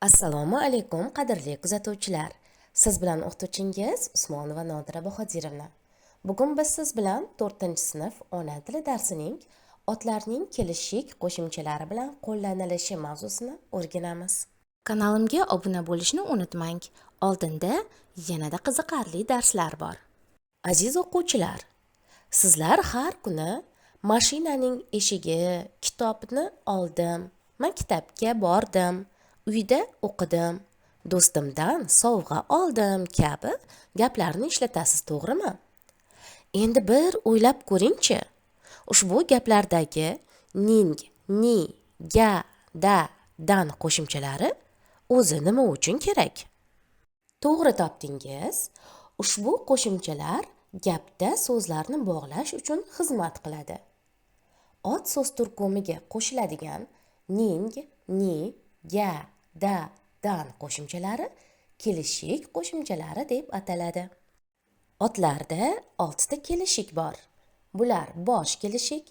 Assalomu alaykum qadrli kuzatuvchilar. Siz bilan o'qituvchingiz Usmonova Nodira Bahodirovna. Bugun biz siz bilan 4-sinf ona tili darsining otlarning kelishik qo'shimchalari bilan qo'llanilishi mavzusini o'rganamiz. Kanalimga obuna bo'lishni unutmang. Oldinda yanada qiziqarli darslar bor. Aziz o'quvchilar, sizlar har kuni mashinaning eshigi, kitobni oldim, maktabga bordim, uyda o'qidim, do'stimdan sovg'a oldim kabi gaplarni ishlatasiz, to'g'rimi? Endi bir o'ylab ko'ring-chi. Ushbu gaplardagi ning, ni, ga, da, dan qo'shimchalari o'zi nima uchun kerak? To'g'ri topdingiz. Ushbu qo'shimchalar gapda so'zlarni bog'lash uchun xizmat qiladi. Ot so'z turkumiga qo'shiladigan ning, ni, ga, da, dan qo'shimchalari kelishik qo'shimchalari deb ataladi. Otlarda 6 ta kelishik bor. Bular bosh kelishik,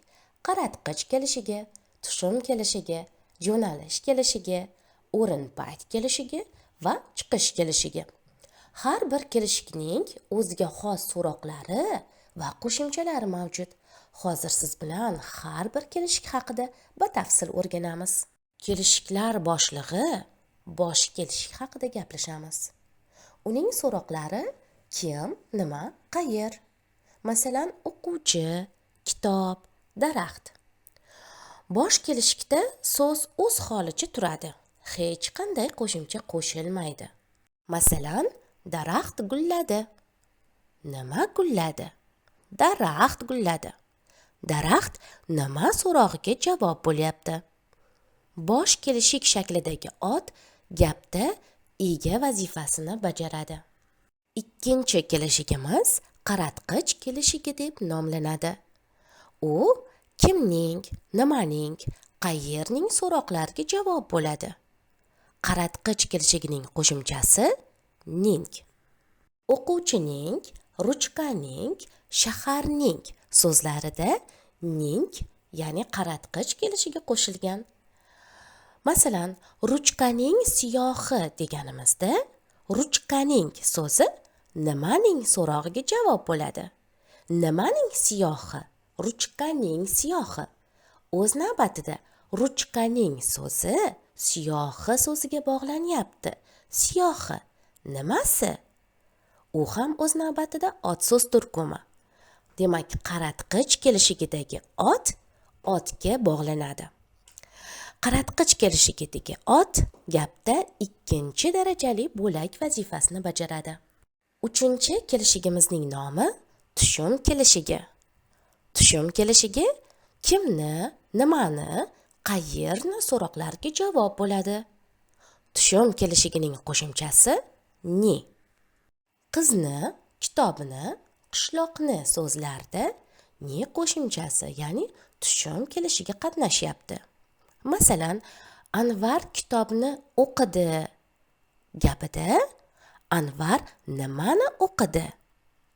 qaratqich kelishigi, tushum kelishigi, jo'nalish kelishigi, o'rin-payt kelishigi va chiqish kelishigi. Har bir kelishikning o'ziga xos so'roqlari va qo'shimchalari mavjud. Hozir siz bilan har bir kelishik haqida batafsil o'rganamiz. Kelishiklar boshlig'i bosh kelishik haqida gaplashamiz. Uning so'roqlari kim, nima, qayer. Masalan, o'quvchi, kitob, daraxt. Bosh kelishikda so'z o'z holicha turadi. Hech qanday qo'shimcha qo'shilmaydi. Masalan, daraxt gulladi. Nima gulladi? Daraxt gulladi. Daraxt nima so'rog'iga javob bo'lyapti. Bosh kelishik shaklidagi ot gapda ega vazifasini bajaradi. Ikkinchi kelishigimiz qaratqich kelishigi deb nomlanadi. U kimning, nimaning, qayerning so'roqlariga javob bo'ladi. Qaratqich kelishigining qo'shimchasi ning. O'quvchining, ruchkaning, shaharning so'zlarida ning, ya'ni qaratqich kelishiga qo'shilgan. Masalan, ruchkaning siyohi deganimizda, ruchkaning so'zi nimaning so'rog'iga javob bo'ladi. Nimaning siyohi? Ruchkaning siyohi. O'z navbatida ruchkaning so'zi siyohi so'ziga bog'lanyapti. Siyohi nimasi? U ham o'z navbatida ot so'z turkumi. Demak, qaratqich kelishigidagi ot otga bog'lanadi. Qaratqich kelishigidagi ot gapda ikkinchi darajali bo'lak vazifasini bajaradi. Uchinchi kelishigimizning nomi tushum kelishigi. Tushum kelishigi kimni, nimani, qayerni so'roqlariga javob bo'ladi. Tushum kelishigining qo'shimchasi ni. Qizni, kitobni, qishloqni so'zlarda ni qo'shimchasi, ya'ni tushum kelishiga qatnashyapti. Masalan, Anvar kitobni o'qidi gapida Anvar nimani o'qidi?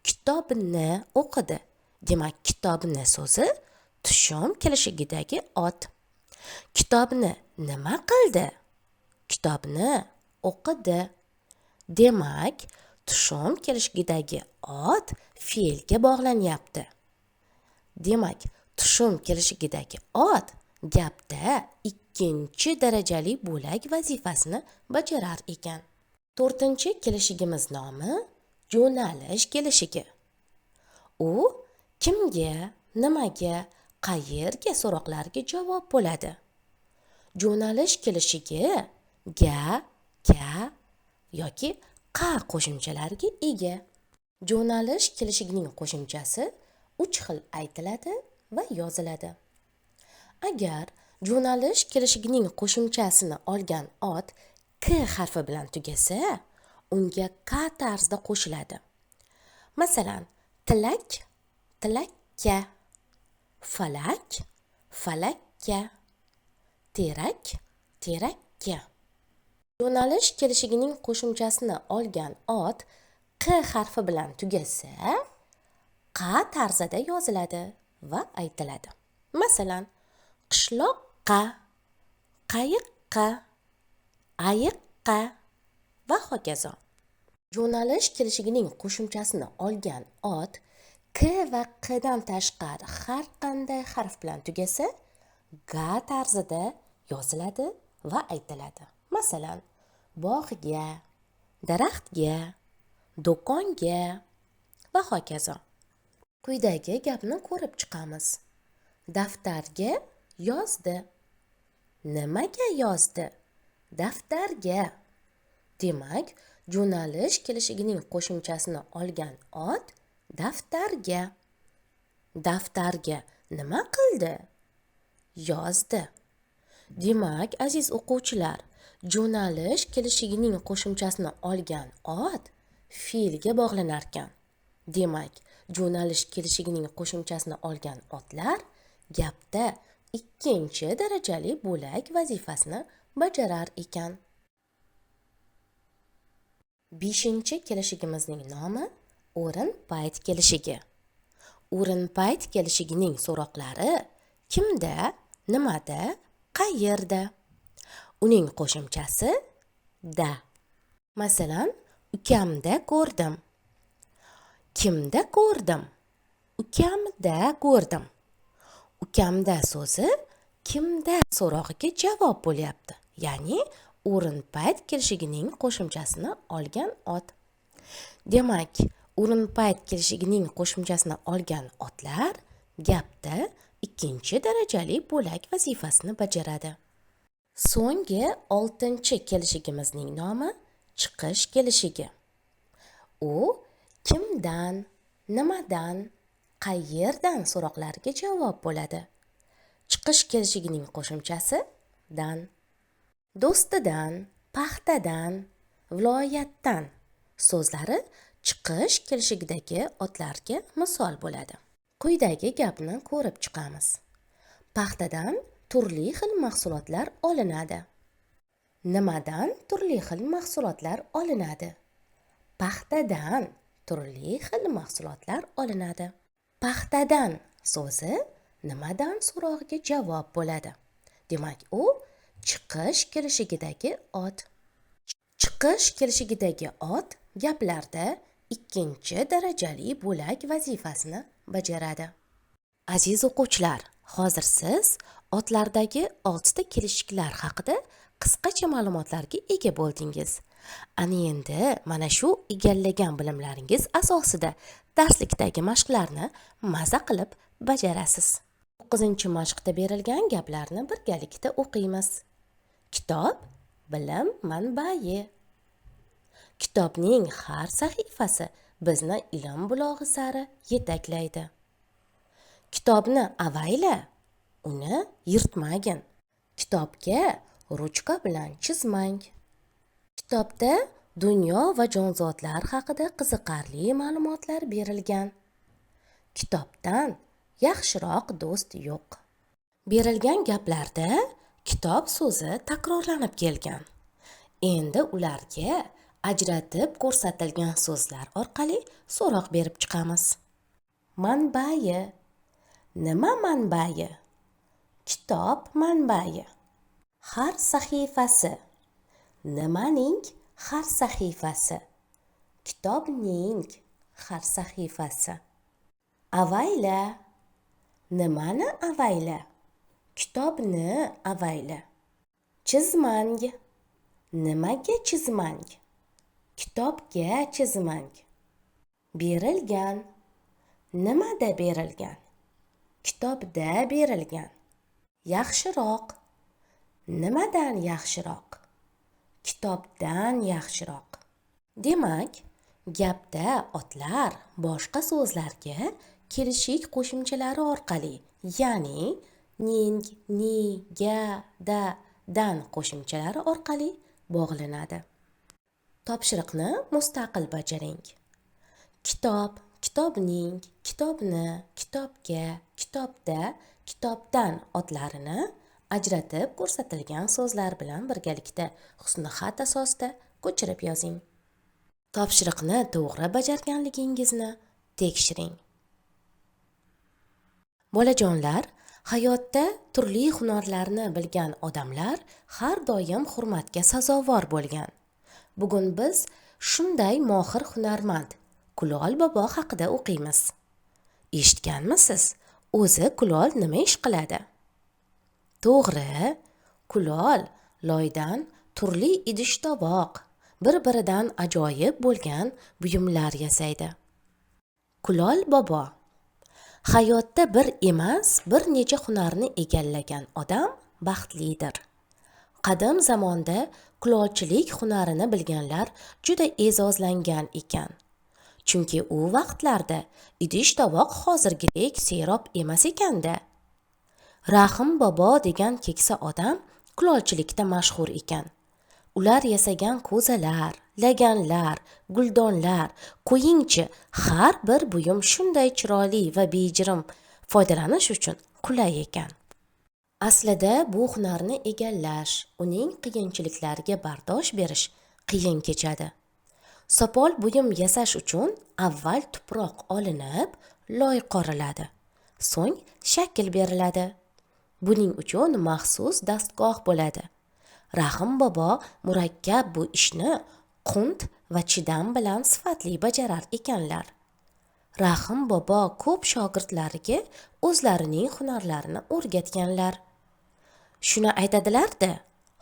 Kitobni o'qidi. Demak, kitobni so'zi tushum kelishigidagi ot. Kitobni nima qildi? Kitobni o'qidi. Demak, tushum kelishigidagi ot fe'lga bog'lanyapti. Demak, tushum kelishigidagi ot gapda ikkinchi darajali bo'lak vazifasini bajarar ekan. 4-chi kelishigimiz nomi jo'nalish kelishigi. U kimga, nimaga, qayerga so'roqlarga javob bo'ladi. Jo'nalish kelishigi ga, ka yoki qa qo'shimchalariga ega. Jo'nalish kelishigining qo'shimchasi 3 xil aytiladi va yoziladi. Agar jo'nalish kelishigining qo'shimchasini olgan ot k harfi bilan tugasa, unga ka tarzda qo'shiladi. Masalan, tilak, tilakka, falak, falakka, terak, terakka. Jo'nalish kelishigining qo'shimchasini olgan ot q harfi bilan tugasa, qa tarzida yoziladi va aytiladi. Masalan, qishloqqa, qayiqqa, ayiqqa, qa va hokazo. Yo'nalish kelishigining qo'shimchasini olgan ot k va qdan tashqari har qanday harf bilan tugasa, ga tarzida yoziladi va aytiladi. Masalan, bog'ga, daraxtga, do'konga va hokazo. Quyidagi gapni ko'rib chiqamiz. Daftarga yozdi. Nimaga yozdi? Daftarga. Demak, yo'nalish kelishigining qo'shimchasini olgan ot daftarga. Daftarga nima qildi? Yozdi. Demak, aziz o'quvchilar, yo'nalish kelishigining qo'shimchasini olgan ot fe'lga bog'lanar ekan. Demak, yo'nalish kelishigining qo'shimchasini olgan otlar gapda ikkinchi darajali bo'lak vazifasini bajarar ekan. 5-kelishigimizning nomi o'rin-payt kelishigi. O'rin-payt kelishigining so'roqlari kimda, nimada, qayerda? Uning qo'shimchasi da. Masalan, ukamda ko'rdim. Kimda ko'rdim? Ukamda ko'rdim. Ukamda so'zi kimda so'rog'iga javob bo'lyapti. Ya'ni o'rin-payt kelishigining qo'shimchasini olgan ot. Demak, o'rin-payt kelishigining qo'shimchasini olgan otlar gapda ikkinchi darajali bo'lak vazifasini bajaradi. So'nggi 6-kelishigimizning nomi chiqish kelishigi. U kimdan, nimadan, qayerdan so'roqlariga javob bo'ladi. Chiqish kelishigining qo'shimchasi dan. Do'stidan, paxtadan, viloyatdan so'zlari chiqish kelishigidagi otlarga misol bo'ladi. Quyidagi gapni ko'rib chiqamiz. Paxtadan turli xil mahsulotlar olinadi. Nimadan turli xil mahsulotlar olinadi? Paxtadan turli xil mahsulotlar olinadi. Paxtadan so'zi nimadan so'rog'iga javob bo'ladi. Demak, u chiqish kelishigidagi ot. Chiqish kelishigidagi ot gaplarda ikkinchi darajali bo'lak vazifasini bajaradi. Aziz o'quvchilar, hozir siz otlardagi 6 ta kelishiklar haqida qisqacha ma'lumotlarga ega bo'ldingiz. Ana endi mana shu egallagan bilimlaringiz asosida darslikdagi mashqlarni maza qilib bajarasiz. 9-mashqda berilgan gaplarni birgalikda o'qiymiz. Kitob bilim manbai. Kitobning har sahifasi bizni ilm bulog'i sari yetaklaydi. Kitobni avayla, uni yirtmagin. Kitobga ruchka bilan chizmang. Kitobda dunyo va jonzotlar haqida qiziqarli ma'lumotlar berilgan. Kitobdan yaxshiroq do'st yo'q. Berilgan gaplarda kitob so'zi takrorlanib kelgan. Endi ularga ajratib ko'rsatilgan so'zlar orqali so'roq berib chiqamiz. Manbai. Nima manbai? Kitob manbai. Har sahifasi. Nimaning har sahifasi? Kitobning har sahifasi. Avayla. Nimani avayla? Kitobni avayla. Chizmang. Nimaga chizmang? Kitobga chizmang. Berilgan. Nimada berilgan? Kitobda berilgan. Yaxshiroq. Nimadan yaxshiroq? Kitobdan yaxshiroq. Demak, gapda otlar boshqa so'zlarga kelishik qo'shimchalari orqali, ya'ni ning, ni, ga, da, dan qo'shimchalari orqali bog'lanadi. Topshiriqni mustaqil bajaring. Kitob, kitobning, kitobni, kitobga, kitobda, kitobdan otlarini ajratib ko'rsatilgan so'zlar bilan birgalikda husni xat asosida ko'chirib yozing. Topshiriqni to'g'ri bajarganligingizni tekshiring. Bolajonlar, Hayotda turli hunarlarni bilgan odamlar har doim hurmatga sazovor bo'lgan. Bugun biz shunday mohir hunarmand Kulol bobo haqida o'qiymiz. Eshitganmisiz? O'zi Kulol nima ish qiladi? To'g'ri, Kulol loydan turli idish-tovoq, bir-biridan ajoyib bo'lgan buyumlar yasaydi. Kulol bobo hayotda bir emas, bir necha hunarni egallagan odam baxtlidir. Qadim zamonda kulolchilik hunarini bilganlar juda e'zozlangan ekan. Chunki u vaqtlarda idish-tovoq hozirgidek serob emas ekanda. Rahim bobo degan keksa odam kulolchilikda mashhur ekan. Ular yasagan ko'zalar, laganlar, guldonlar, qo'yingchi har bir buyum shunday chiroyli va bejirim foydalanish uchun qulay ekan. Aslida bu hunarni egallash, uning qiyinchiliklariga bardosh berish qiyin kechadi. Sopol buyum yasash uchun avval tuproq olinib, loy qoriladi. So'ng shakl beriladi. Buning uchun maxsus dastgoh bo'ladi. Rahim bobo murakkab bu ishni qunt va chidam bilan sifatli bajarar ekanlar. Rahim bobo ko'p shogirdlariga o'zlarining hunarlarini o'rgatganlar. Shuni aytadilar-da,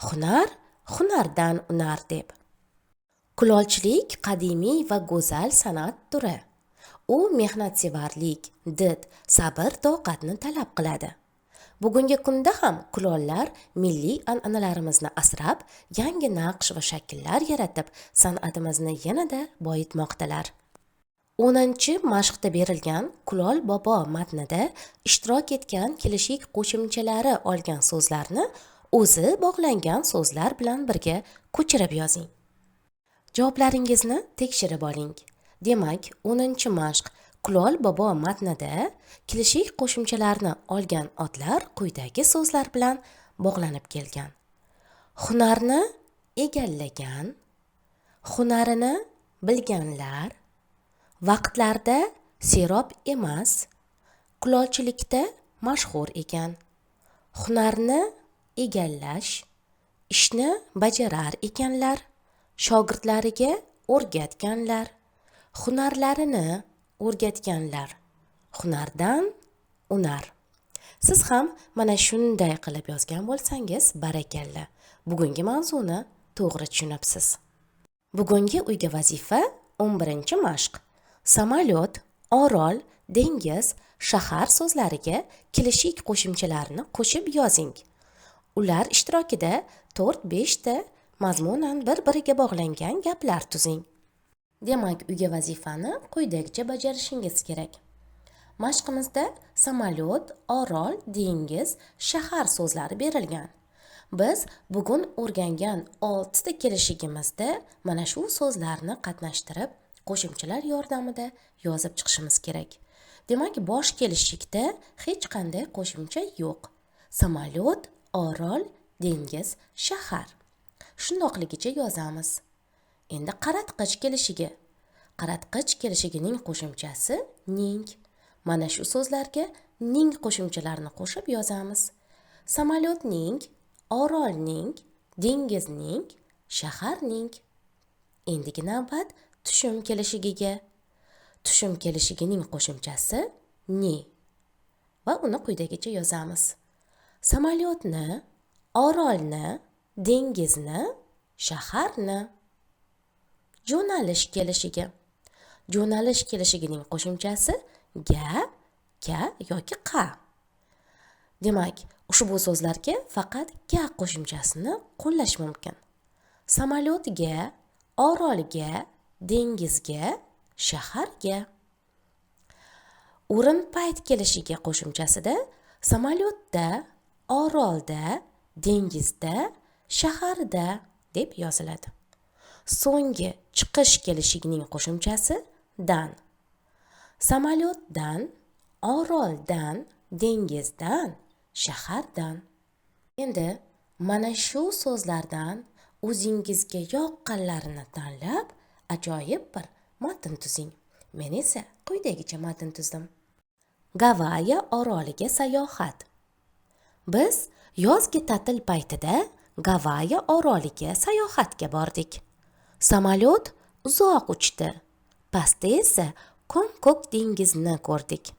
hunar hunardan unar deb. Kulolchilik qadimiy va go'zal san'at turi. U mehnatsevarlik, did, sabr, toqatni talab qiladi. Bugungi kunda ham kulollar milliy an'analarimizni asrab, yangi naqsh va shakllar yaratib, san'atimizni yanada boyitmoqdalar. 10-mashqda berilgan Kulol bobo matnida ishtirok etgan kelishik qo'shimchalari olgan so'zlarni o'zi bog'langan so'zlar bilan birga ko'chirib yozing. Javoblaringizni tekshirib oling. Demak, 10-mashq Kulol bobo matnida kelishik qo'shimchalarni olgan otlar quyidagi so'zlar bilan bog'lanib kelgan. Hunarni egallagan, hunarini bilganlar, vaqtlarda serob emas, kulolchilikda mashhur ekan. Hunarni egallash, ishni bajarar ekanlar, shogirdlariga o'rgatganlar, hunarlarini o'rgatganlar. Hunardan unar. Siz ham mana shunday qilib yozgan bo'lsangiz, barakalla. Bugungi mavzuni to'g'ri tushunibsiz. Bugungi uyga vazifa 11-mashq. Samolyot, orol, dengiz, shahar so'zlariga kelishik qo'shimchalarni qo'shib yozing. Ular ishtirokida 4-5 ta mazmunan bir-biriga bog'langan gaplar tuzing. Demak, uyga vazifani quyidagicha bajarishingiz kerak. Mashqimizda samolyot, orol, dengiz, shahar so'zlari berilgan. Biz bugun o'rgangan 6 ta kelishigimizda mana shu so'zlarni qatnashtirib, qo'shimchalar yordamida yozib chiqishimiz kerak. Demak, bosh kelishikda hech qanday qo'shimcha yo'q. Samolyot, orol, dengiz, shahar. Shundoqligicha yozamiz. Endi qaratqich kelishigi. Qaratqich kelishigining qo'shimchasi ning. Mana shu so'zlarga ning qo'shimchalarini qo'shib yozamiz. Samolyotning, orolning, dengizning, shaharning. Endigi navbat tushum kelishigiga. Tushum kelishigining qo'shimchasi ni. Va uni quyidagicha yozamiz. Samolyotni, orolni, dengizni, shaharni. Jo'nalish kelishigi. Jo'nalish kelishigining qo'shimchasi ga, ka yoki qa. Demak, ushbu so'zlarga faqat ga qo'shimchasini qo'llash mumkin. Samolyotga, orolga, dengizga, shaharga. O'rin payt kelishiga qo'shimchasida samolyotda, orolda, dengizda, shaharda deb yoziladi. So'nggi chiqish kelishigining qo'shimchasi dan. Samolyotdan, oroldan, dengizdan, shahardan. Endi mana shu so'zlardan o'zingizga yoqqanlarini tanlab, ajoyib bir matn tuzing. Men esa quyidagicha matn tuzdim. Gavaya oroliga sayohat. Biz yozgi ta'til paytida Gavayi oroliga sayohatga bordik. Samolyot uzoq uchdi. Pastda esa ko'm-ko'k dengizni ko'rdik.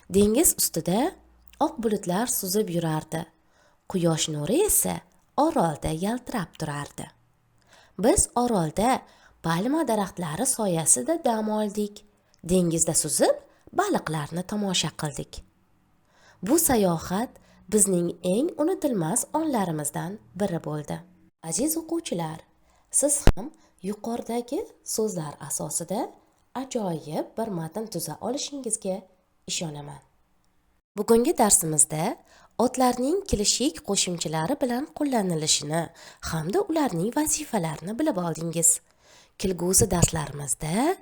Dengiz ustida oq bulutlar suzib yurardi. Quyosh nuri esa orolda yaltirab turardi. Biz orolda palma daraxtlari soyasida dam oldik. Dengizda suzib, baliqlarni tomosha qildik. Bu sayohat bizning eng unutilmas onlarimizdan biri bo'ldi. Aziz o'quvchilar, siz ham yuqoridagi so'zlar asosida ajoyib bir matn tuza olishingizga ishonaman. Bugungi darsimizda otlarning kilishik qo'shimchalari bilan qo'llanilishini hamda ularning vazifalarini bilib oldingiz. Kelgusi darslarimizda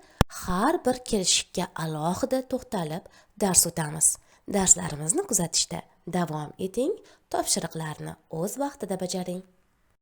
har bir kilishikka alohida to'xtalib dars o'tamiz. Darslarimizni kuzatishda davom eting, topshiriqlarni o'z vaqtida bajaring.